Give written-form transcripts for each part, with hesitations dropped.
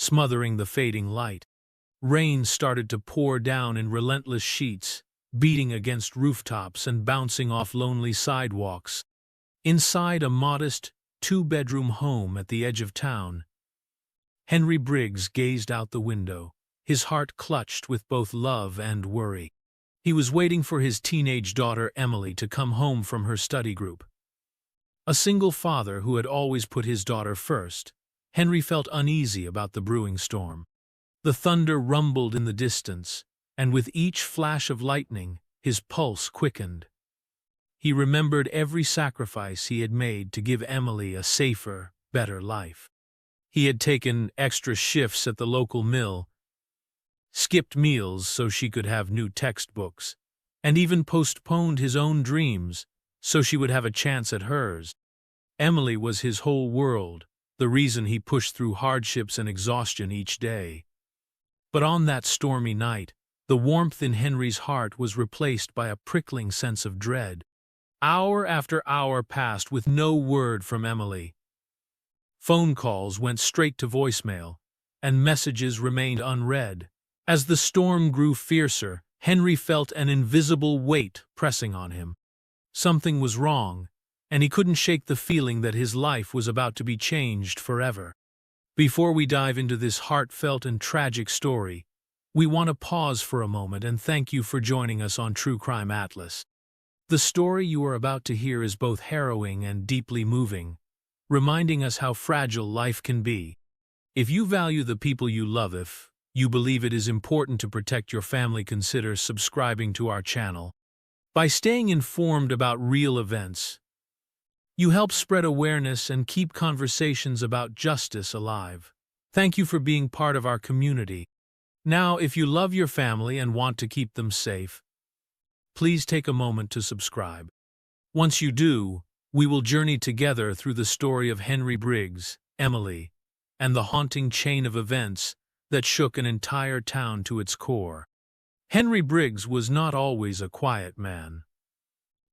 smothering the fading light. Rain started to pour down in relentless sheets, beating against rooftops and bouncing off lonely sidewalks. Inside a modest, two-bedroom home at the edge of town, Henry Briggs gazed out the window, his heart clutched with both love and worry. He was waiting for his teenage daughter Emily to come home from her study group. A single father who had always put his daughter first, Henry felt uneasy about the brewing storm. The thunder rumbled in the distance, and with each flash of lightning, his pulse quickened. He remembered every sacrifice he had made to give Emily a safer, better life. He had taken extra shifts at the local mill, skipped meals so she could have new textbooks, and even postponed his own dreams so she would have a chance at hers. Emily was his whole world, the reason he pushed through hardships and exhaustion each day. But on that stormy night, the warmth in Henry's heart was replaced by a prickling sense of dread. Hour after hour passed with no word from Emily. Phone calls went straight to voicemail, and messages remained unread. As the storm grew fiercer, Henry felt an invisible weight pressing on him. Something was wrong, and he couldn't shake the feeling that his life was about to be changed forever. Before we dive into this heartfelt and tragic story, we want to pause for a moment and thank you for joining us on True Crime Atlas. The story you are about to hear is both harrowing and deeply moving, reminding us how fragile life can be. If you value the people you love, if you believe it is important to protect your family, consider subscribing to our channel. By staying informed about real events, you help spread awareness and keep conversations about justice alive. Thank you for being part of our community. Now, if you love your family and want to keep them safe, please take a moment to subscribe. Once you do, we will journey together through the story of Henry Briggs, Emily, and the haunting chain of events that shook an entire town to its core. Henry Briggs was not always a quiet man.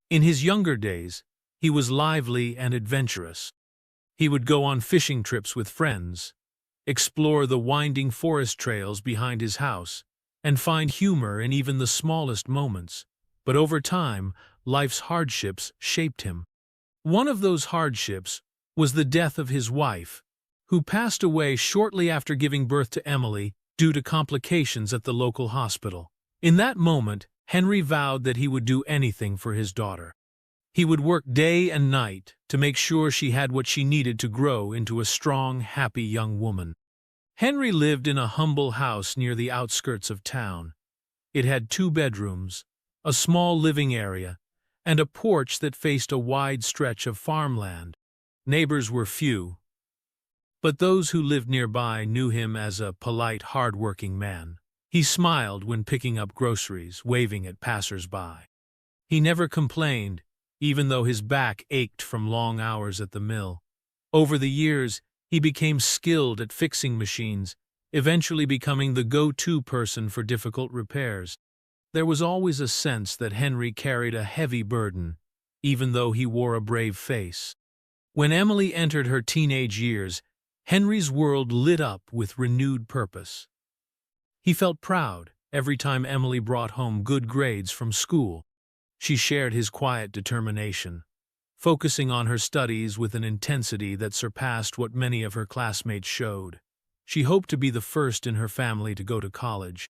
In his younger days, he was lively and adventurous. He would go on fishing trips with friends, explore the winding forest trails behind his house, and find humor in even the smallest moments. But over time, life's hardships shaped him. One of those hardships was the death of his wife, who passed away shortly after giving birth to Emily due to complications at the local hospital. In that moment, Henry vowed that he would do anything for his daughter. He would work day and night to make sure she had what she needed to grow into a strong, happy young woman. Henry lived in a humble house near the outskirts of town. It had 2 bedrooms, a small living area, and a porch that faced a wide stretch of farmland. Neighbors were few, but those who lived nearby knew him as a polite, hard-working man. He smiled when picking up groceries, waving at passers-by. He never complained, even though his back ached from long hours at the mill. Over the years, he became skilled at fixing machines, eventually becoming the go-to person for difficult repairs. There was always a sense that Henry carried a heavy burden, even though he wore a brave face. When Emily entered her teenage years, Henry's world lit up with renewed purpose. He felt proud every time Emily brought home good grades from school. She shared his quiet determination, focusing on her studies with an intensity that surpassed what many of her classmates showed. She hoped to be the first in her family to go to college.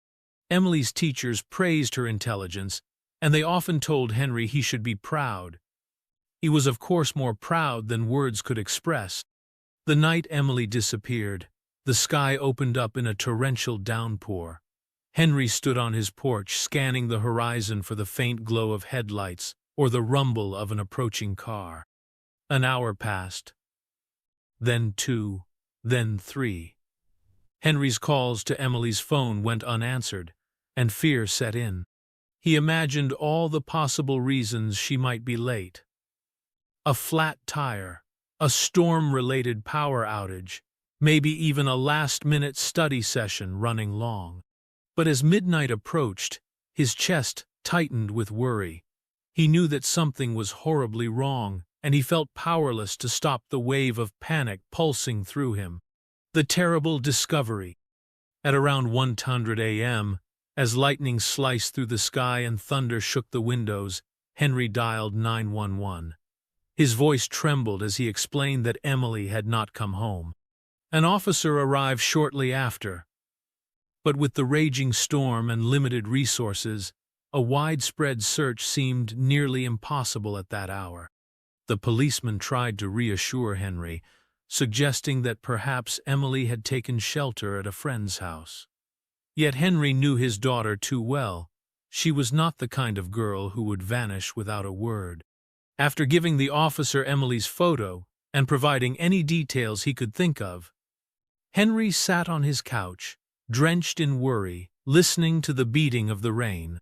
Emily's teachers praised her intelligence, and they often told Henry he should be proud. He was, of course, more proud than words could express. The night Emily disappeared, the sky opened up in a torrential downpour. Henry stood on his porch, scanning the horizon for the faint glow of headlights or the rumble of an approaching car. An hour passed, then 2, then 3. Henry's calls to Emily's phone went unanswered, and fear set in. He imagined all the possible reasons she might be late. A flat tire, a storm-related power outage, maybe even a last-minute study session running long. But as midnight approached, his chest tightened with worry. He knew that something was horribly wrong, and he felt powerless to stop the wave of panic pulsing through him. The terrible discovery. At around 1:00 a.m., as lightning sliced through the sky and thunder shook the windows, Henry dialed 911. His voice trembled as he explained that Emily had not come home. An officer arrived shortly after. But with the raging storm and limited resources, a widespread search seemed nearly impossible at that hour. The policeman tried to reassure Henry, suggesting that perhaps Emily had taken shelter at a friend's house. Yet Henry knew his daughter too well. She was not the kind of girl who would vanish without a word. After giving the officer Emily's photo and providing any details he could think of, Henry sat on his couch, drenched in worry, listening to the beating of the rain.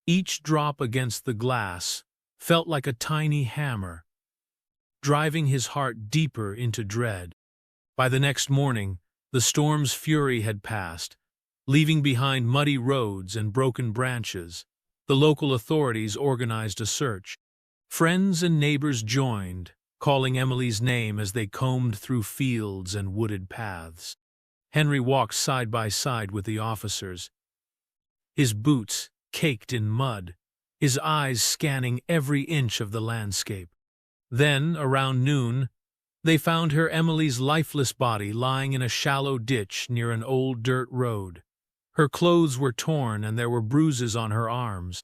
Each drop against the glass felt like a tiny hammer, driving his heart deeper into dread. By the next morning, the storm's fury had passed, leaving behind muddy roads and broken branches. The local authorities organized a search. Friends and neighbors joined, calling Emily's name as they combed through fields and wooded paths. Henry walked side by side with the officers, his boots caked in mud, his eyes scanning every inch of the landscape. Then, around noon, they found Emily's lifeless body lying in a shallow ditch near an old dirt road. Her clothes were torn and there were bruises on her arms.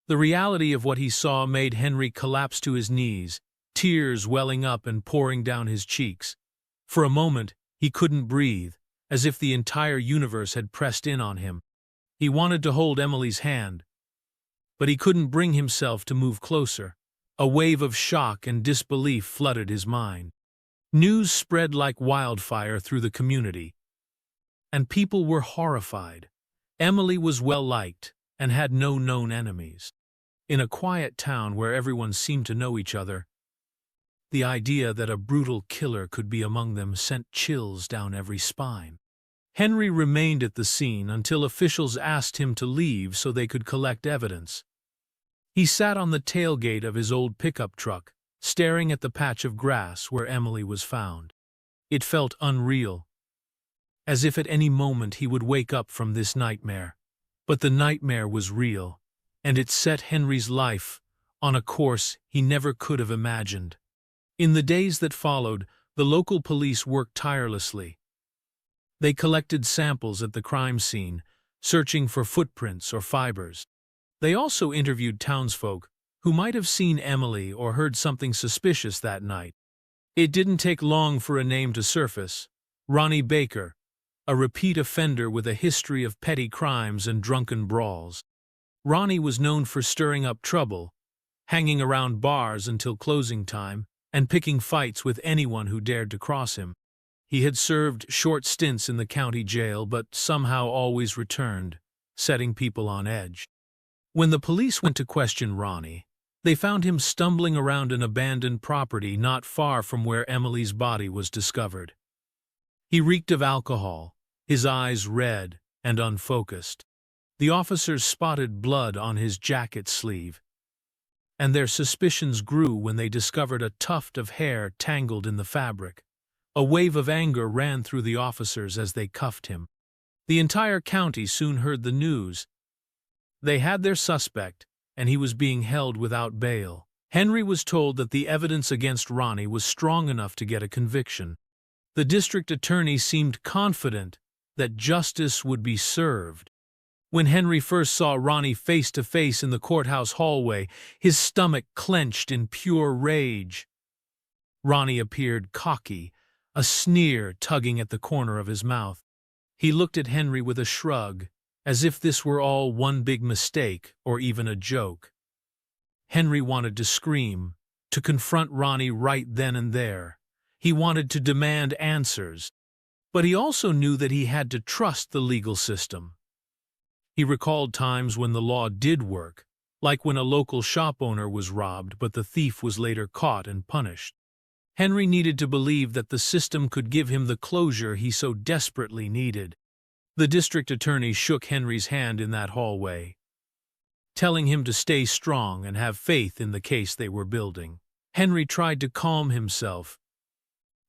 The reality of what he saw made Henry collapse to his knees, tears welling up and pouring down his cheeks. For a moment, he couldn't breathe, as if the entire universe had pressed in on him. He wanted to hold Emily's hand, but he couldn't bring himself to move closer. A wave of shock and disbelief flooded his mind. News spread like wildfire through the community, and people were horrified. Emily was well-liked and had no known enemies. In a quiet town where everyone seemed to know each other, the idea that a brutal killer could be among them sent chills down every spine. Henry remained at the scene until officials asked him to leave so they could collect evidence. He sat on the tailgate of his old pickup truck, staring at the patch of grass where Emily was found. It felt unreal, as if at any moment he would wake up from this nightmare. But the nightmare was real, and it set Henry's life on a course he never could have imagined. In the days that followed, the local police worked tirelessly. They collected samples at the crime scene, searching for footprints or fibers. They also interviewed townsfolk who might have seen Emily or heard something suspicious that night. It didn't take long for a name to surface: Ronnie Baker, a repeat offender with a history of petty crimes and drunken brawls. Ronnie was known for stirring up trouble, hanging around bars until closing time, and picking fights with anyone who dared to cross him. He had served short stints in the county jail, but somehow always returned, setting people on edge. When the police went to question Ronnie, they found him stumbling around an abandoned property not far from where Emily's body was discovered. He reeked of alcohol, his eyes red and unfocused. The officers spotted blood on his jacket sleeve, and their suspicions grew when they discovered a tuft of hair tangled in the fabric. A wave of anger ran through the officers as they cuffed him. The entire county soon heard the news. They had their suspect, and he was being held without bail. Henry was told that the evidence against Ronnie was strong enough to get a conviction. The district attorney seemed confident that justice would be served. When Henry first saw Ronnie face to face in the courthouse hallway, his stomach clenched in pure rage. Ronnie appeared cocky, a sneer tugging at the corner of his mouth. He looked at Henry with a shrug, as if this were all one big mistake or even a joke. Henry wanted to scream, to confront Ronnie right then and there. He wanted to demand answers. But he also knew that he had to trust the legal system. He recalled times when the law did work, like when a local shop owner was robbed but the thief was later caught and punished. Henry needed to believe that the system could give him the closure he so desperately needed. The district attorney shook Henry's hand in that hallway, telling him to stay strong and have faith in the case they were building. Henry tried to calm himself,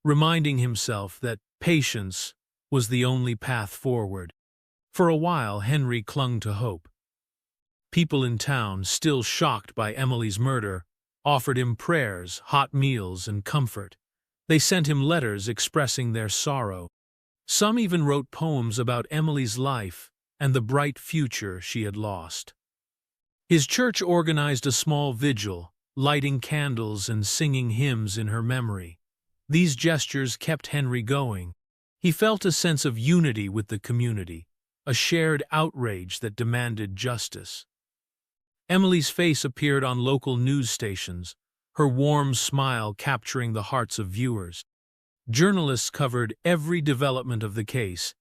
reminding himself that patience was the only path forward. For a while, Henry clung to hope. People in town, still shocked by Emily's murder, offered him prayers, hot meals, and comfort. They sent him letters expressing their sorrow. Some even wrote poems about Emily's life and the bright future she had lost. His church organized a small vigil, lighting candles and singing hymns in her memory. These gestures kept Henry going. He felt a sense of unity with the community, a shared outrage that demanded justice. Emily's face appeared on local news stations, her warm smile capturing the hearts of viewers. Journalists covered every development of the case,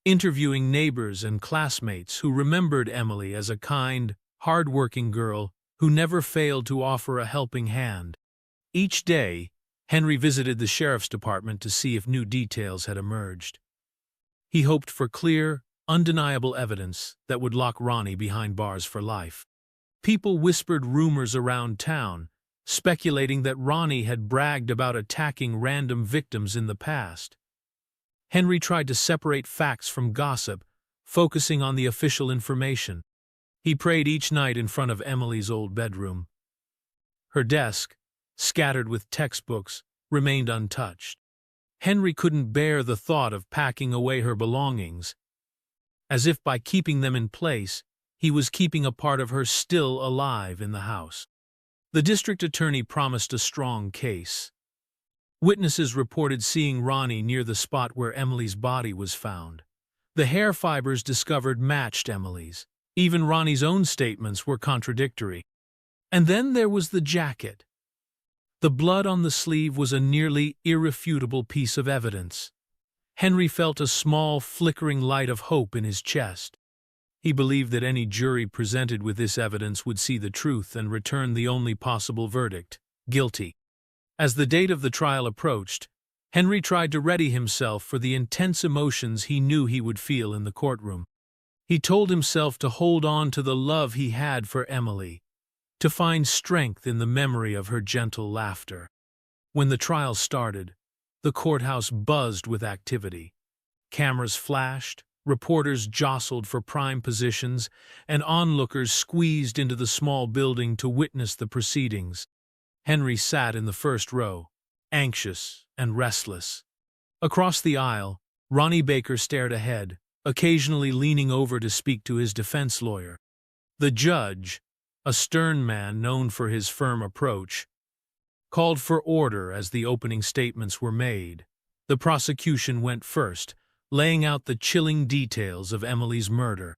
interviewing neighbors and classmates who remembered Emily as a kind, hard-working girl who never failed to offer a helping hand. Each day, Henry visited the sheriff's department to see if new details had emerged. He hoped for clear, undeniable evidence that would lock Ronnie behind bars for life. People whispered rumors around town, speculating that Ronnie had bragged about attacking random victims in the past. Henry tried to separate facts from gossip, focusing on the official information. He prayed each night in front of Emily's old bedroom. Her desk, scattered with textbooks, remained untouched. Henry couldn't bear the thought of packing away her belongings, as if by keeping them in place, he was keeping a part of her still alive in the house. The district attorney promised a strong case. Witnesses reported seeing Ronnie near the spot where Emily's body was found. The hair fibers discovered matched Emily's. Even Ronnie's own statements were contradictory. And then there was the jacket. The blood on the sleeve was a nearly irrefutable piece of evidence. Henry felt a small, flickering light of hope in his chest. He believed that any jury presented with this evidence would see the truth and return the only possible verdict: guilty. As the date of the trial approached, Henry tried to ready himself for the intense emotions he knew he would feel in the courtroom. He told himself to hold on to the love he had for Emily, to find strength in the memory of her gentle laughter. When the trial started, the courthouse buzzed with activity. Cameras flashed, reporters jostled for prime positions, and onlookers squeezed into the small building to witness the proceedings. Henry sat in the first row, anxious and restless. Across the aisle, Ronnie Baker stared ahead, occasionally leaning over to speak to his defense lawyer. The judge, a stern man known for his firm approach, called for order as the opening statements were made. The prosecution went first, laying out the chilling details of Emily's murder.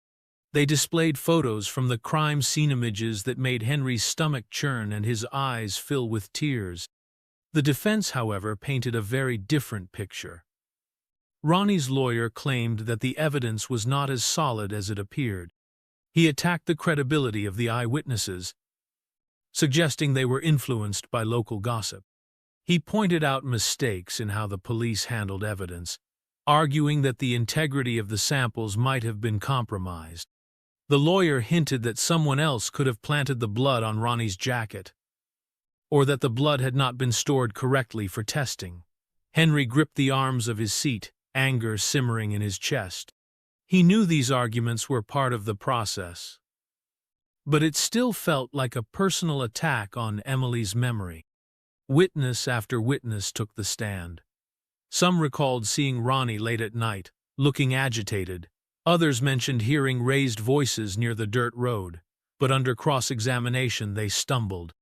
They displayed photos from the crime scene, images that made Henry's stomach churn and his eyes fill with tears. The defense, however, painted a very different picture. Ronnie's lawyer claimed that the evidence was not as solid as it appeared. He attacked the credibility of the eyewitnesses, suggesting they were influenced by local gossip. He pointed out mistakes in how the police handled evidence, arguing that the integrity of the samples might have been compromised. The lawyer hinted that someone else could have planted the blood on Ronnie's jacket, or that the blood had not been stored correctly for testing. Henry gripped the arms of his seat, anger simmering in his chest. He knew these arguments were part of the process, but it still felt like a personal attack on Emily's memory. Witness after witness took the stand. Some recalled seeing Ronnie late at night, looking agitated. Others mentioned hearing raised voices near the dirt road, but under cross-examination they stumbled.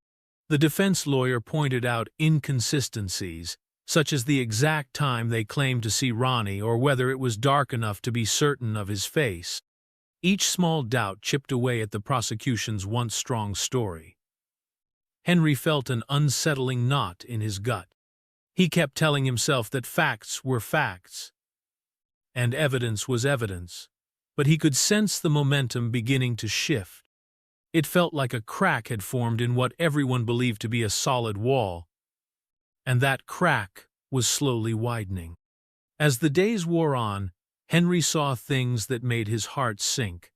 The defense lawyer pointed out inconsistencies, such as the exact time they claimed to see Ronnie or whether it was dark enough to be certain of his face. Each small doubt chipped away at the prosecution's once strong story. Henry felt an unsettling knot in his gut. He kept telling himself that facts were facts, and evidence was evidence, but he could sense the momentum beginning to shift. It felt like a crack had formed in what everyone believed to be a solid wall, and that crack was slowly widening. As the days wore on, Henry saw things that made his heart sink.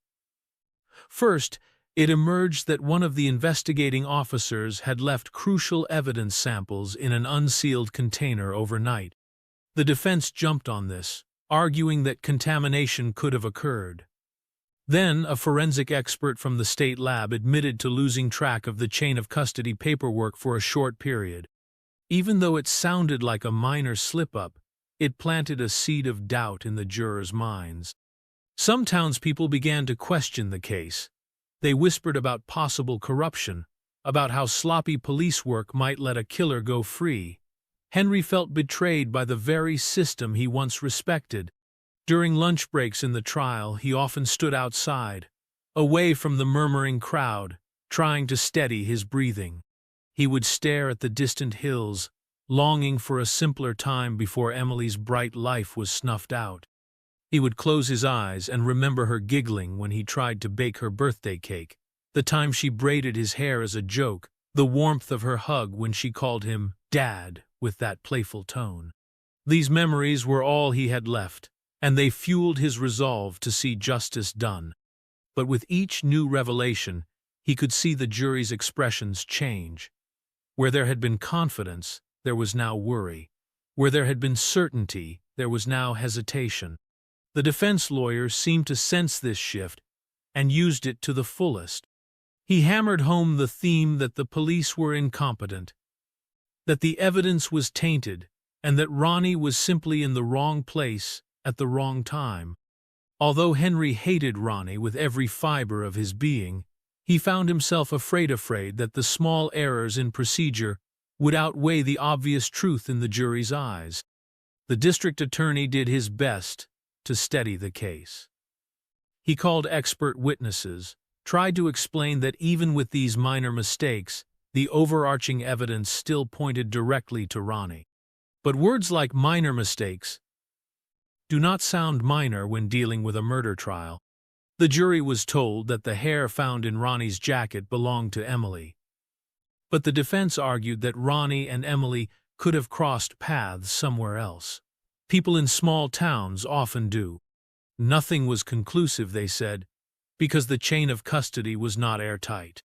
First, it emerged that one of the investigating officers had left crucial evidence samples in an unsealed container overnight. The defense jumped on this, arguing that contamination could have occurred. Then, a forensic expert from the state lab admitted to losing track of the chain of custody paperwork for a short period. Even though it sounded like a minor slip-up, it planted a seed of doubt in the jurors' minds. Some townspeople began to question the case. They whispered about possible corruption, about how sloppy police work might let a killer go free. Henry felt betrayed by the very system he once respected. During lunch breaks in the trial, he often stood outside, away from the murmuring crowd, trying to steady his breathing. He would stare at the distant hills, longing for a simpler time before Emily's bright life was snuffed out. He would close his eyes and remember her giggling when he tried to bake her birthday cake, the time she braided his hair as a joke, the warmth of her hug when she called him Dad with that playful tone. These memories were all he had left, and they fueled his resolve to see justice done. But with each new revelation, he could see the jury's expressions change. Where there had been confidence, there was now worry. Where there had been certainty, there was now hesitation. The defense lawyer seemed to sense this shift and used it to the fullest. He hammered home the theme that the police were incompetent, that the evidence was tainted, and that Ronnie was simply in the wrong place at the wrong time. Although Henry hated Ronnie with every fiber of his being, he found himself afraid that the small errors in procedure would outweigh the obvious truth in the jury's eyes. The district attorney did his best to steady the case. He called expert witnesses, tried to explain that even with these minor mistakes, the overarching evidence still pointed directly to Ronnie. But words like minor mistakes do not sound minor when dealing with a murder trial. The jury was told that the hair found in Ronnie's jacket belonged to Emily. But the defense argued that Ronnie and Emily could have crossed paths somewhere else. People in small towns often do. Nothing was conclusive, they said, because the chain of custody was not airtight.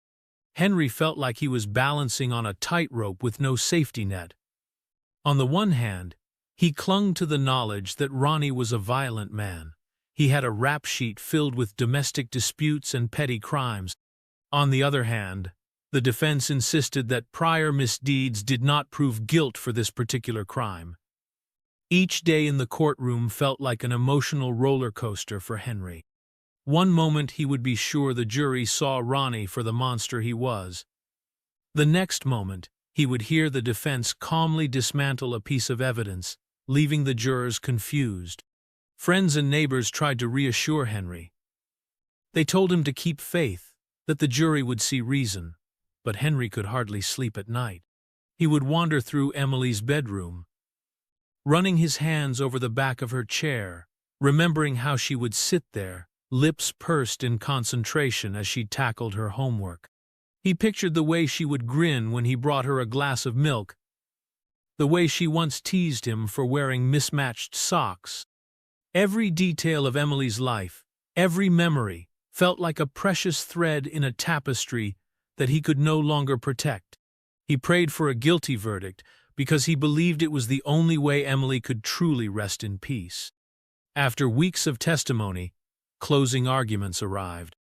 Henry felt like he was balancing on a tightrope with no safety net. On the one hand, he clung to the knowledge that Ronnie was a violent man. He had a rap sheet filled with domestic disputes and petty crimes. On the other hand, the defense insisted that prior misdeeds did not prove guilt for this particular crime. Each day in the courtroom felt like an emotional roller coaster for Henry. One moment he would be sure the jury saw Ronnie for the monster he was. The next moment, he would hear the defense calmly dismantle a piece of evidence, leaving the jurors confused. Friends and neighbors tried to reassure Henry. They told him to keep faith, that the jury would see reason, but Henry could hardly sleep at night. He would wander through Emily's bedroom, running his hands over the back of her chair, remembering how she would sit there, lips pursed in concentration as she tackled her homework. He pictured the way she would grin when he brought her a glass of milk, the way she once teased him for wearing mismatched socks. Every detail of Emily's life, every memory, felt like a precious thread in a tapestry that he could no longer protect. He prayed for a guilty verdict because he believed it was the only way Emily could truly rest in peace. After weeks of testimony, closing arguments arrived.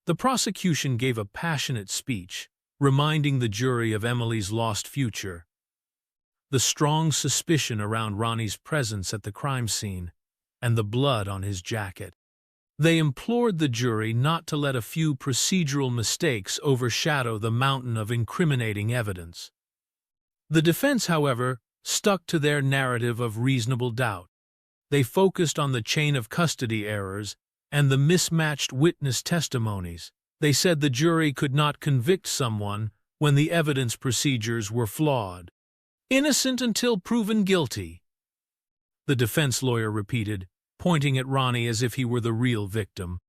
The prosecution gave a passionate speech, reminding the jury of Emily's lost future, the strong suspicion around Ronnie's presence at the crime scene, and the blood on his jacket. They implored the jury not to let a few procedural mistakes overshadow the mountain of incriminating evidence. The defense, however, stuck to their narrative of reasonable doubt. They focused on the chain of custody errors and the mismatched witness testimonies. They said the jury could not convict someone when the evidence procedures were flawed. Innocent until proven guilty, the defense lawyer repeated, pointing at Ronnie as if he were the real victim.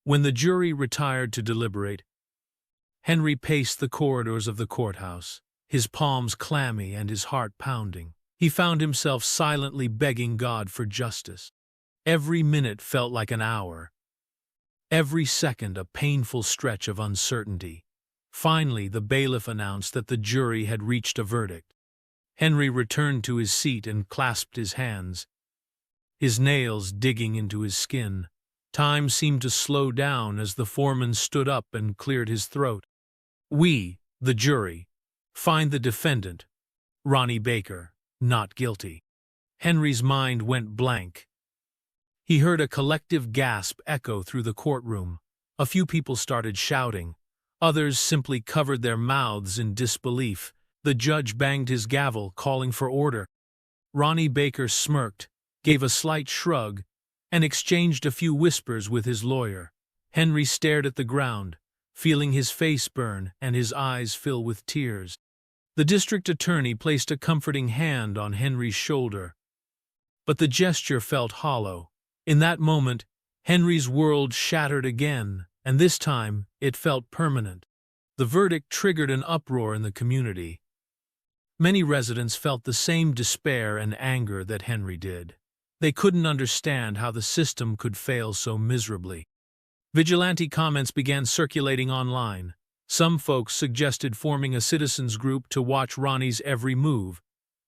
When the jury retired to deliberate, Henry paced the corridors of the courthouse, his palms clammy and his heart pounding. He found himself silently begging God for justice. Every minute felt like an hour, every second a painful stretch of uncertainty. Finally, the bailiff announced that the jury had reached a verdict. Henry returned to his seat and clasped his hands. his nails digging into his skin. Time seemed to slow down as the foreman stood up and cleared his throat. "We, the jury, find the defendant, Ronnie Baker, not guilty." Henry's mind went blank. He heard a collective gasp echo through the courtroom. A few people started shouting. Others simply covered their mouths in disbelief. The judge banged his gavel, calling for order. Ronnie Baker smirked, gave a slight shrug, and exchanged a few whispers with his lawyer. Henry stared at the ground, feeling his face burn and his eyes fill with tears. The district attorney placed a comforting hand on Henry's shoulder, but the gesture felt hollow. In that moment, Henry's world shattered again, and this time it felt permanent. The verdict triggered an uproar in the community. Many residents felt the same despair and anger that Henry did. They couldn't understand how the system could fail so miserably. Vigilante comments began circulating online. Some folks suggested forming a citizens group to watch Ronnie's every move,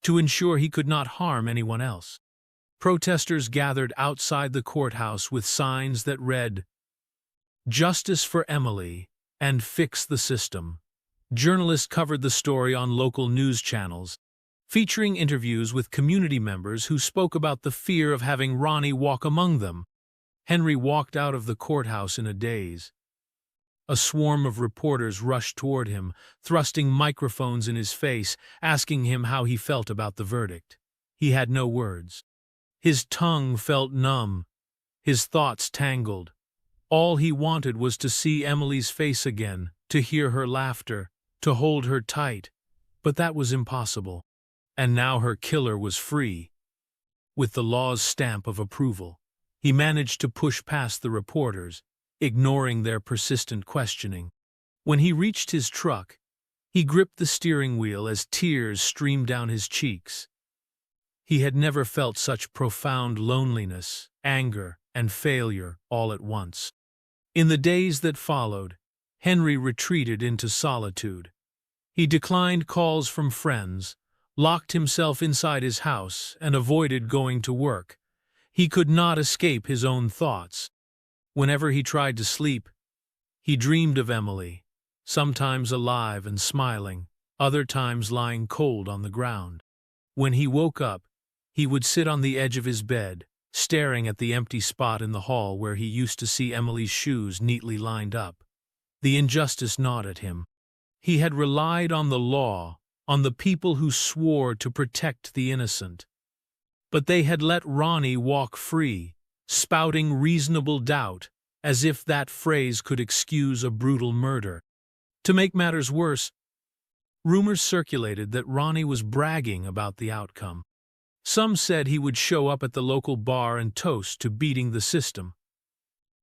to ensure he could not harm anyone else. Protesters gathered outside the courthouse with signs that read, "Justice for Emily," and "Fix the System." Journalists covered the story on local news channels, featuring interviews with community members who spoke about the fear of having Ronnie walk among them. Henry walked out of the courthouse in a daze. A swarm of reporters rushed toward him, thrusting microphones in his face, asking him how he felt about the verdict. He had no words. His tongue felt numb, his thoughts tangled. All he wanted was to see Emily's face again, to hear her laughter, to hold her tight, but that was impossible. And now her killer was free. With the law's stamp of approval, he managed to push past the reporters, ignoring their persistent questioning. When he reached his truck, he gripped the steering wheel as tears streamed down his cheeks. He had never felt such profound loneliness, anger, and failure all at once. In the days that followed, Henry retreated into solitude. He declined calls from friends, locked himself inside his house, and avoided going to work. He could not escape his own thoughts. Whenever he tried to sleep, he dreamed of Emily, sometimes alive and smiling, other times lying cold on the ground. When he woke up, he would sit on the edge of his bed, staring at the empty spot in the hall where he used to see Emily's shoes neatly lined up. The injustice gnawed at him. He had relied on the law, on the people who swore to protect the innocent. But they had let Ronnie walk free, spouting reasonable doubt, as if that phrase could excuse a brutal murder. To make matters worse, rumors circulated that Ronnie was bragging about the outcome. Some said he would show up at the local bar and toast to beating the system.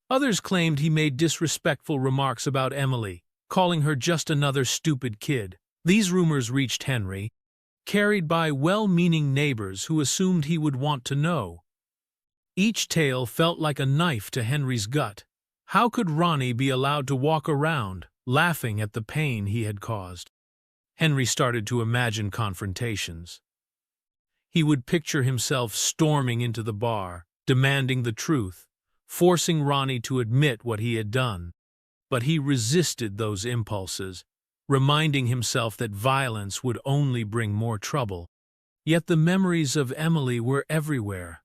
Others claimed he made disrespectful remarks about Emily, calling her just another stupid kid. These rumors reached Henry, carried by well-meaning neighbors who assumed he would want to know. Each tale felt like a knife to Henry's gut. How could Ronnie be allowed to walk around, laughing at the pain he had caused? Henry started to imagine confrontations. He would picture himself storming into the bar, demanding the truth, forcing Ronnie to admit what he had done. But he resisted those impulses, reminding himself that violence would only bring more trouble. Yet the memories of Emily were everywhere.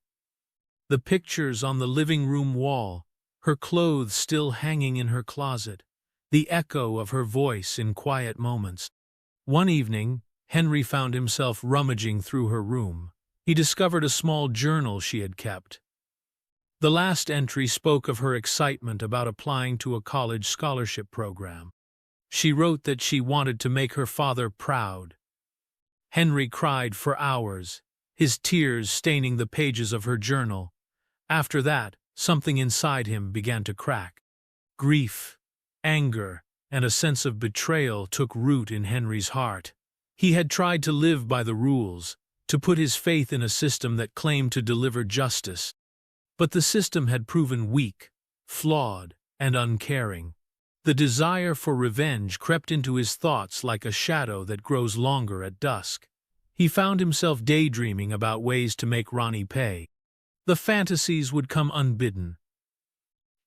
The pictures on the living room wall, her clothes still hanging in her closet, the echo of her voice in quiet moments. One evening, Henry found himself rummaging through her room. He discovered a small journal she had kept. The last entry spoke of her excitement about applying to a college scholarship program. She wrote that she wanted to make her father proud. Henry cried for hours, his tears staining the pages of her journal. After that, something inside him began to crack. Grief, anger, and a sense of betrayal took root in Henry's heart. He had tried to live by the rules, to put his faith in a system that claimed to deliver justice. But the system had proven weak, flawed, and uncaring. The desire for revenge crept into his thoughts like a shadow that grows longer at dusk. He found himself daydreaming about ways to make Ronnie pay. The fantasies would come unbidden.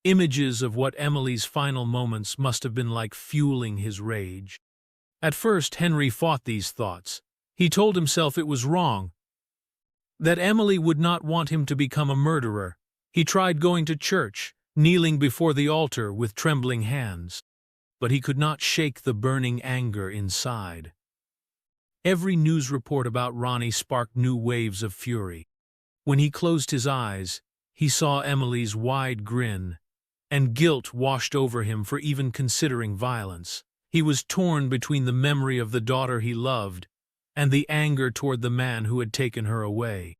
Images of what Emily's final moments must have been like fueling his rage. At first, Henry fought these thoughts. He told himself it was wrong, that Emily would not want him to become a murderer. He tried going to church, kneeling before the altar with trembling hands. But he could not shake the burning anger inside. Every news report about Ronnie sparked new waves of fury. When he closed his eyes, he saw Emily's wide grin, and guilt washed over him for even considering violence. He was torn between the memory of the daughter he loved and the anger toward the man who had taken her away.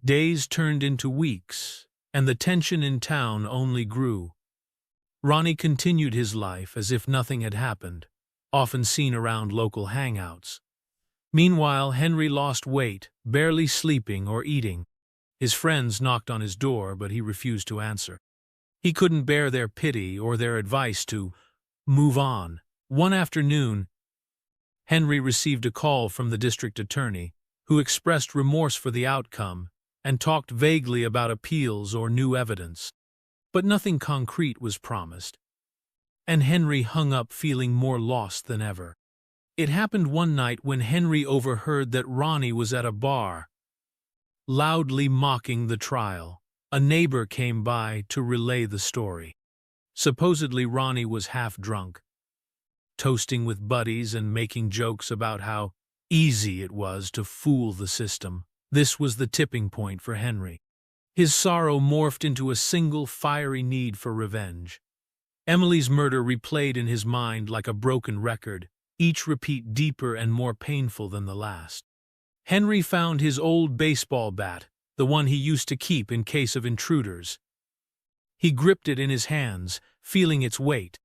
Days turned into weeks, and the tension in town only grew. Ronnie continued his life as if nothing had happened, often seen around local hangouts. Meanwhile, Henry lost weight, barely sleeping or eating. His friends knocked on his door, but he refused to answer. He couldn't bear their pity or their advice to move on. One afternoon, Henry received a call from the district attorney, who expressed remorse for the outcome and talked vaguely about appeals or new evidence. But nothing concrete was promised, and Henry hung up feeling more lost than ever. It happened one night when Henry overheard that Ronnie was at a bar, loudly mocking the trial. A neighbor came by to relay the story. Supposedly Ronnie was half drunk, toasting with buddies and making jokes about how easy it was to fool the system. This was the tipping point for Henry. His sorrow morphed into a single fiery need for revenge. Emily's murder replayed in his mind like a broken record, each repeat deeper and more painful than the last. Henry found his old baseball bat, the one he used to keep in case of intruders. He gripped it in his hands, feeling its weight.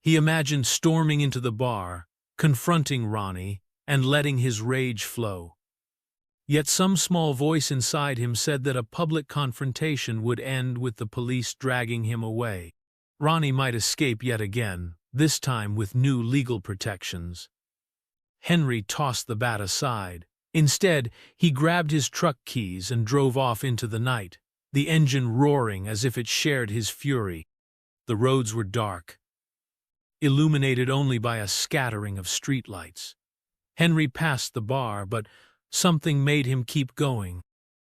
He imagined storming into the bar, confronting Ronnie, and letting his rage flow. Yet some small voice inside him said that a public confrontation would end with the police dragging him away. Ronnie might escape yet again, this time with new legal protections. Henry tossed the bat aside. Instead, he grabbed his truck keys and drove off into the night, the engine roaring as if it shared his fury. The roads were dark, illuminated only by a scattering of streetlights. Henry passed the bar, but something made him keep going.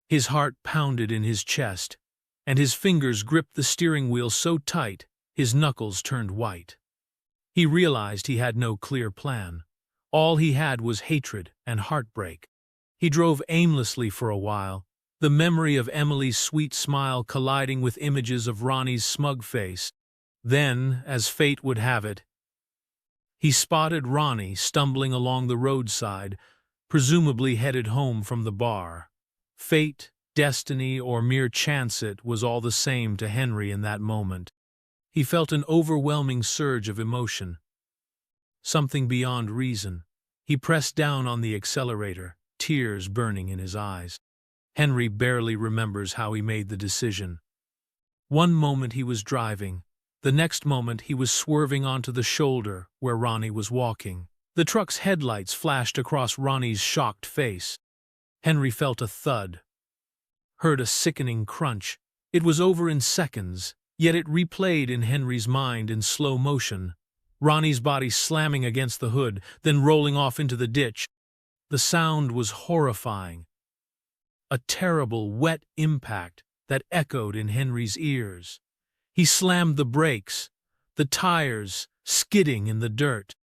His heart pounded in his chest, and his fingers gripped the steering wheel so tight his knuckles turned white. He realized he had no clear plan. All he had was hatred and heartbreak. He drove aimlessly for a while, the memory of Emily's sweet smile colliding with images of Ronnie's smug face. Then, as fate would have it, he spotted Ronnie stumbling along the roadside, presumably headed home from the bar. Fate, destiny, or mere chance, it was all the same to Henry in that moment. He felt an overwhelming surge of emotion, something beyond reason. He pressed down on the accelerator, tears burning in his eyes. Henry barely remembers how he made the decision. One moment he was driving, the next moment he was swerving onto the shoulder where Ronnie was walking. The truck's headlights flashed across Ronnie's shocked face. Henry felt a thud, heard a sickening crunch. It was over in seconds, yet it replayed in Henry's mind in slow motion. Ronnie's body slamming against the hood, then rolling off into the ditch. The sound was horrifying. A terrible, wet impact that echoed in Henry's ears. He slammed the brakes, the tires skidding in the dirt.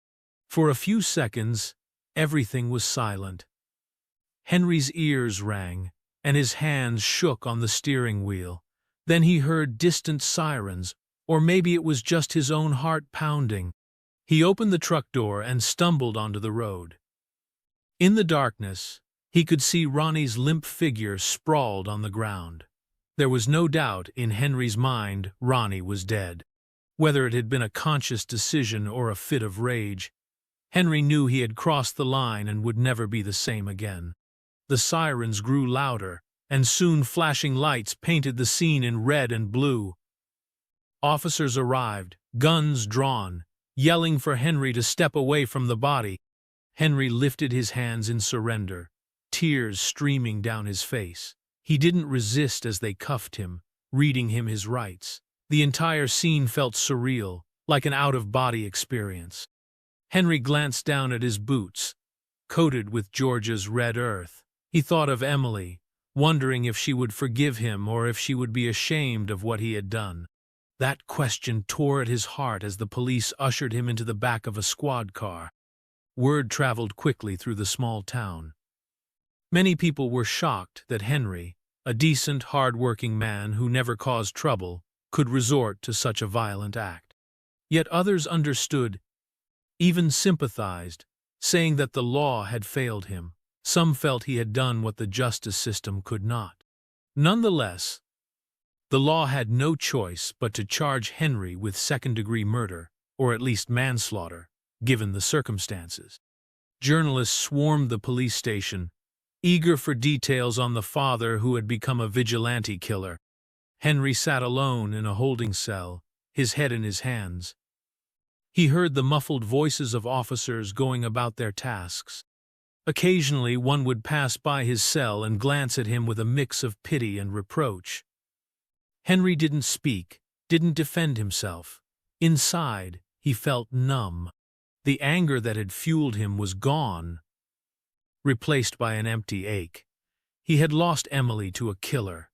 For a few seconds, everything was silent. Henry's ears rang, and his hands shook on the steering wheel. Then he heard distant sirens, or maybe it was just his own heart pounding. He opened the truck door and stumbled onto the road. In the darkness, he could see Ronnie's limp figure sprawled on the ground. There was no doubt in Henry's mind Ronnie was dead. Whether it had been a conscious decision or a fit of rage, Henry knew he had crossed the line and would never be the same again. The sirens grew louder, and soon flashing lights painted the scene in red and blue. Officers arrived, guns drawn, yelling for Henry to step away from the body. Henry lifted his hands in surrender, tears streaming down his face. He didn't resist as they cuffed him, reading him his rights. The entire scene felt surreal, like an out-of-body experience. Henry glanced down at his boots, coated with Georgia's red earth. He thought of Emily, wondering if she would forgive him or if she would be ashamed of what he had done. That question tore at his heart as the police ushered him into the back of a squad car. Word traveled quickly through the small town. Many people were shocked that Henry, a decent, hard-working man who never caused trouble, could resort to such a violent act. Yet others understood, even sympathized, saying that the law had failed him. Some felt he had done what the justice system could not. Nonetheless, the law had no choice but to charge Henry with second-degree murder, or at least manslaughter, given the circumstances. Journalists swarmed the police station, eager for details on the father who had become a vigilante killer. Henry sat alone in a holding cell, his head in his hands. He heard the muffled voices of officers going about their tasks. Occasionally, one would pass by his cell and glance at him with a mix of pity and reproach. Henry didn't speak, didn't defend himself. Inside, he felt numb. The anger that had fueled him was gone, replaced by an empty ache. He had lost Emily to a killer,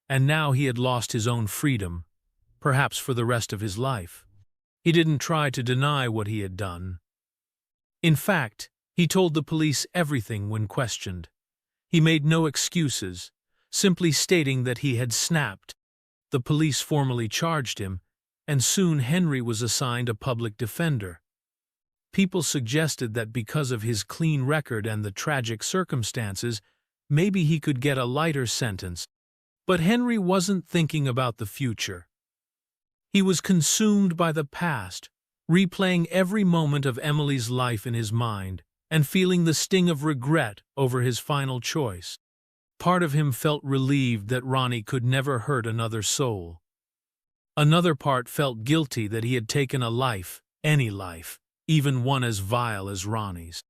and now he had lost his own freedom, perhaps for the rest of his life. He didn't try to deny what he had done. In fact, he told the police everything when questioned. He made no excuses, simply stating that he had snapped. The police formally charged him, and soon Henry was assigned a public defender. People suggested that because of his clean record and the tragic circumstances, maybe he could get a lighter sentence. But Henry wasn't thinking about the future. He was consumed by the past, replaying every moment of Emily's life in his mind, and feeling the sting of regret over his final choice. Part of him felt relieved that Ronnie could never hurt another soul. Another part felt guilty that he had taken a life, any life, even one as vile as Ronnie's.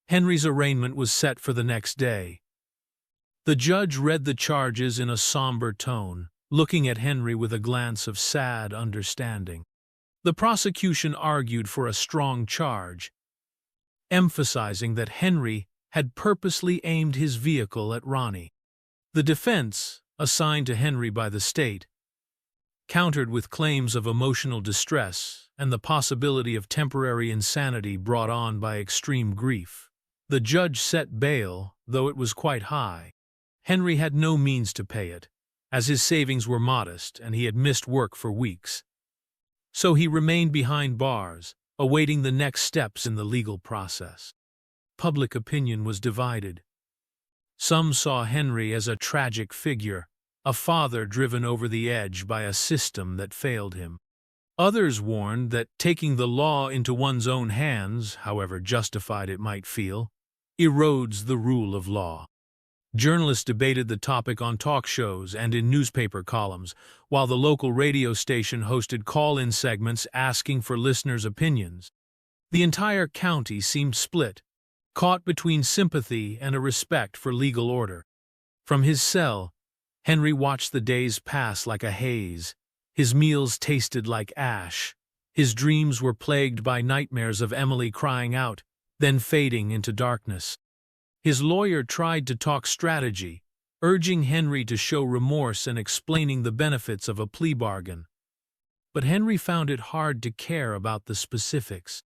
Henry's arraignment was set for the next day. The judge read the charges in a somber tone, looking at Henry with a glance of sad understanding. The prosecution argued for a strong charge, emphasizing that Henry had purposely aimed his vehicle at Ronnie. The defense, assigned to Henry by the state, countered with claims of emotional distress and the possibility of temporary insanity brought on by extreme grief. The judge set bail, though it was quite high. Henry had no means to pay it, as his savings were modest and he had missed work for weeks. So he remained behind bars, awaiting the next steps in the legal process. Public opinion was divided. Some saw Henry as a tragic figure, a father driven over the edge by a system that failed him. Others warned that taking the law into one's own hands, however justified it might feel, erodes the rule of law. Journalists debated the topic on talk shows and in newspaper columns, while the local radio station hosted call-in segments asking for listeners' opinions. The entire county seemed split, caught between sympathy and a respect for legal order. From his cell, Henry watched the days pass like a haze. His meals tasted like ash. His dreams were plagued by nightmares of Emily crying out, then fading into darkness. His lawyer tried to talk strategy, urging Henry to show remorse and explaining the benefits of a plea bargain. But Henry found it hard to care about the specifics.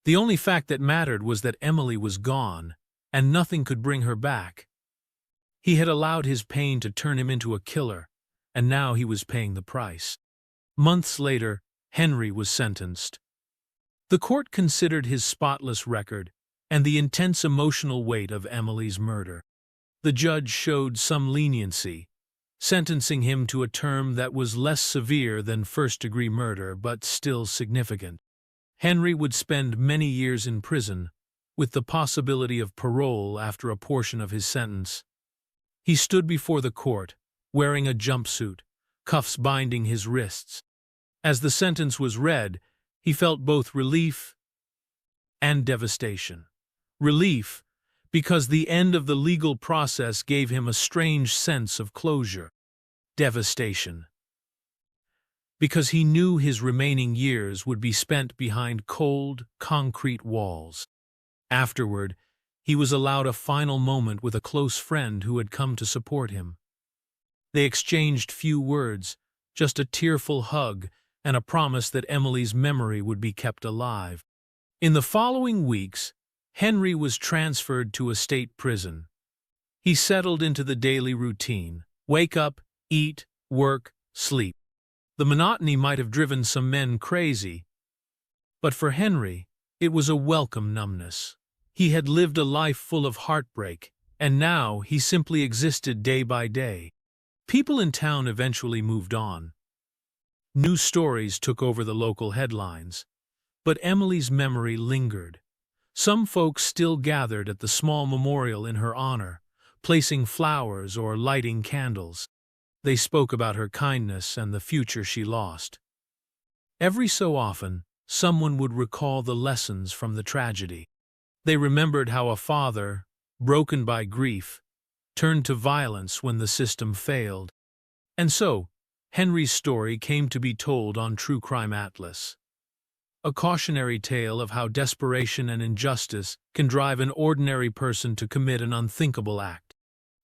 The only fact that mattered was that Emily was gone, and nothing could bring her back. He had allowed his pain to turn him into a killer, and now he was paying the price. Months later, Henry was sentenced. The court considered his spotless record and the intense emotional weight of Emily's murder. The judge showed some leniency, sentencing him to a term that was less severe than first-degree murder but still significant. Henry would spend many years in prison, with the possibility of parole after a portion of his sentence. He stood before the court, wearing a jumpsuit, cuffs binding his wrists. As the sentence was read, he felt both relief and devastation. Relief, because the end of the legal process gave him a strange sense of closure. Devastation. Because he knew his remaining years would be spent behind cold, concrete walls. Afterward, he was allowed a final moment with a close friend who had come to support him. They exchanged few words, just a tearful hug and a promise that Emily's memory would be kept alive. In the following weeks, Henry was transferred to a state prison. He settled into the daily routine: wake up, eat, work, sleep. The monotony might have driven some men crazy, but for Henry, it was a welcome numbness. He had lived a life full of heartbreak, and now he simply existed day by day. People in town eventually moved on. New stories took over the local headlines, but Emily's memory lingered. Some folks still gathered at the small memorial in her honor, placing flowers or lighting candles. They spoke about her kindness and the future she lost. Every so often, someone would recall the lessons from the tragedy. They remembered how a father, broken by grief, turned to violence when the system failed. And so, Henry's story came to be told on True Crime Atlas. A cautionary tale of how desperation and injustice can drive an ordinary person to commit an unthinkable act.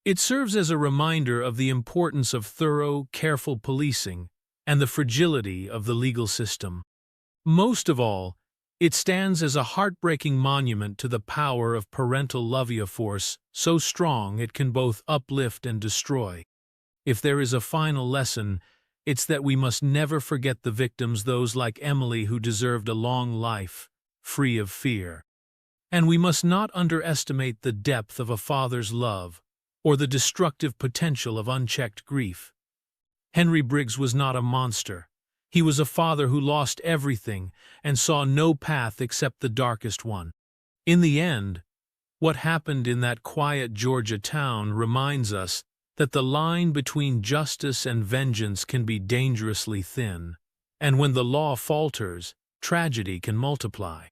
It serves as a reminder of the importance of thorough, careful policing and the fragility of the legal system. Most of all, it stands as a heartbreaking monument to the power of parental love, a force so strong it can both uplift and destroy. If there is a final lesson, it's that we must never forget the victims, those like Emily who deserved a long life, free of fear. And we must not underestimate the depth of a father's love or the destructive potential of unchecked grief. Henry Briggs was not a monster. He was a father who lost everything and saw no path except the darkest one. In the end, what happened in that quiet Georgia town reminds us that the line between justice and vengeance can be dangerously thin, and when the law falters, tragedy can multiply.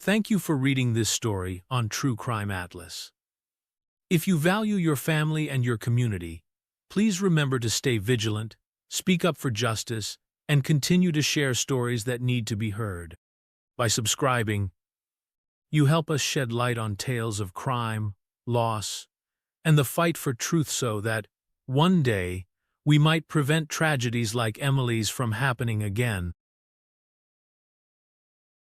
Thank you for reading this story on True Crime Atlas. If you value your family and your community, please remember to stay vigilant, speak up for justice, and continue to share stories that need to be heard. By subscribing, you help us shed light on tales of crime, loss, and the fight for truth so that, one day, we might prevent tragedies like Emily's from happening again.